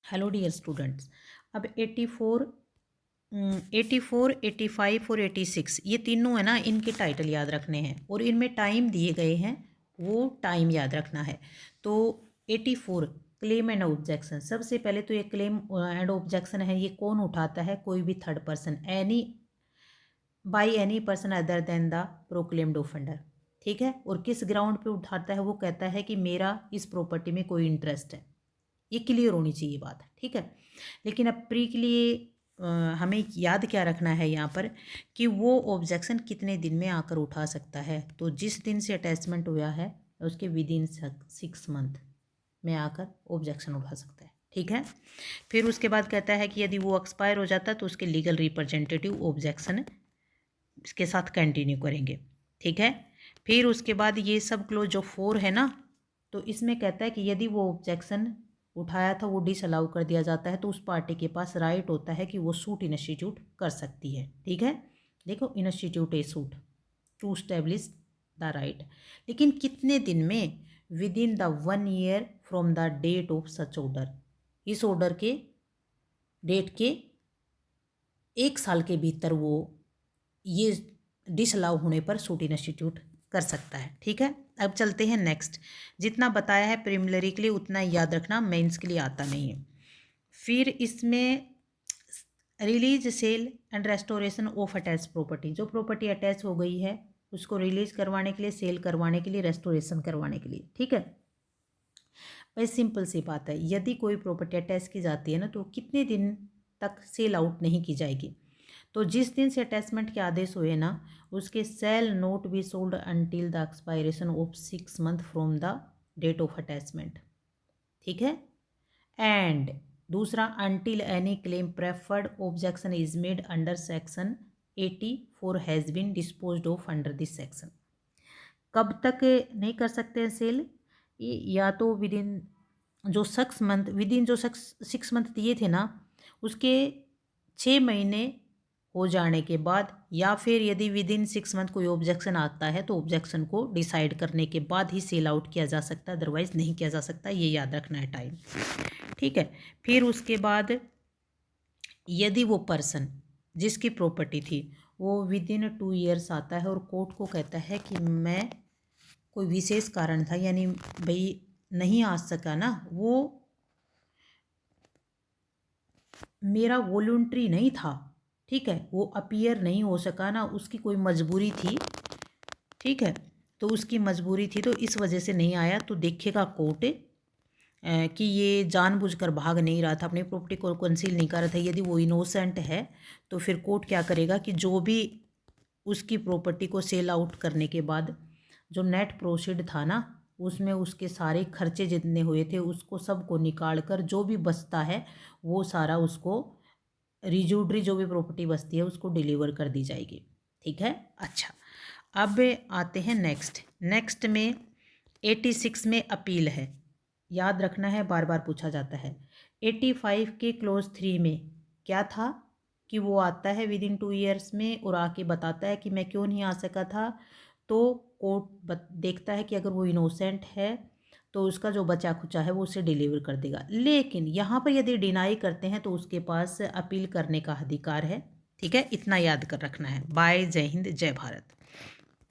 Hello dear students. अब 84, 84, 85 और 86 ये तीनों है ना, इनके टाइटल याद रखने हैं और इनमें टाइम दिए गए हैं, वो टाइम याद रखना है। तो 84 क्लेम एंड ऑब्जेक्शन। सबसे पहले तो ये क्लेम एंड ऑब्जेक्शन है, ये कौन उठाता है? कोई भी third person, any by any person other than the proclaimed offender. ठीक है। और किस ग्राउंड पे उठाता है? वो कहता है कि मेरा इस प्रॉपर्टी में कोई इंटरेस्ट है। ये क्लियर होनी चाहिए बात, ठीक है। लेकिन अब प्री के लिए हमें याद क्या रखना है यहाँ पर कि वो ऑब्जेक्शन कितने दिन में आकर उठा सकता है। तो जिस दिन से अटैचमेंट हुआ है उसके विद इन 6 मंथ में आकर ऑब्जेक्शन उठा सकता है, ठीक है। फिर उसके बाद कहता है कि यदि वो एक्सपायर हो जाता है तो उसके लीगल रिप्रेजेंटेटिव ऑब्जेक्शन इसके साथ कंटिन्यू करेंगे, ठीक है। फिर उसके बाद ये सब क्लोज जो 4 है ना, तो इसमें कहता है कि यदि वो ऑब्जेक्शन उठाया था वो डिसअलाउ कर दिया जाता है तो उस पार्टी के पास राइट होता है कि वो सूट इंस्टीट्यूट कर सकती है, ठीक है। देखो, institute a suit to establish the right. लेकिन कितने दिन में? Within the 1 year from the date of such order. इस ऑर्डर के डेट के 1 साल के भीतर वो ये डिसअलाउ होने पर सूट इंस्टीट्यूट कर सकता है, ठीक है। अब चलते हैं नेक्स्ट। जितना बताया है प्रिलिमिनरी के लिए उतना याद रखना, मेंस के लिए आता नहीं है। फिर इसमें release, sale and restoration of attach property. जो प्रॉपर्टी अटैच हो गई है उसको रिलीज करवाने के लिए, सेल करवाने के लिए, रेस्टोरेशन करवाने के लिए, ठीक है। भाई सिंपल सी बात है, यदि कोई प्रॉपर्टी अटैच की जाती है ना तो कितने दिन तक सेल आउट नहीं की जाएगी। तो जिस दिन से अटैचमेंट के आदेश हुए ना उसके sale not be sold until the expiration of 6 month from the date of attachment, ठीक है। एंड दूसरा, until any claim preferred objection is made under section 84 has been disposed of under this section. कब तक नहीं कर सकते हैं cell? या तो विद इन जो 6 मंथ, विद इन जो 6 मंथ दिए थे ना उसके 6 महीने हो जाने के बाद, या फिर यदि विद इन 6 मंथ कोई ऑब्जेक्शन आता है तो ऑब्जेक्शन को डिसाइड करने के बाद ही सेल आउट किया जा सकता है, अदरवाइज नहीं किया जा सकता। ये याद रखना है टाइम, ठीक है। फिर उसके बाद यदि वो पर्सन जिसकी प्रॉपर्टी थी वो विद इन 2 ईयर्स आता है और कोर्ट को कहता है कि मैं कोई विशेष कारण था, यानी भाई नहीं आ सका ना, वो मेरा वॉलंटरी नहीं था, ठीक है, वो अपीयर नहीं हो सका ना, उसकी कोई मजबूरी थी, ठीक है। तो उसकी मजबूरी थी तो इस वजह से नहीं आया, तो देखेगा कोर्ट कि ये जानबूझकर भाग नहीं रहा था, अपनी प्रॉपर्टी को कंसील नहीं कर रहा था। यदि वो इनोसेंट है तो फिर कोर्ट क्या करेगा कि जो भी उसकी प्रॉपर्टी को सेल आउट करने के बाद जो नेट प्रोसीड था ना उसमें उसके सारे खर्चे जितने हुए थे उसको सबको निकाल कर जो भी बचता है वो सारा उसको रिज्यूडरी जो भी प्रॉपर्टी बचती है उसको डिलीवर कर दी जाएगी, ठीक है। अच्छा, अब आते हैं नेक्स्ट में 86 में अपील है, याद रखना है, बार बार पूछा जाता है। 85 के क्लोज 3 में क्या था कि वो आता है विद इन 2 ईयर्स में और आके बताता है कि मैं क्यों नहीं आ सका था। तो कोर्ट देखता है कि अगर वो इनोसेंट है तो उसका जो बचा खुचा है वो उसे डिलीवर कर देगा। लेकिन यहाँ पर यदि डिनाई करते हैं तो उसके पास अपील करने का अधिकार है, ठीक है। इतना याद कर रखना है। बाय, जय हिंद, जय भारत।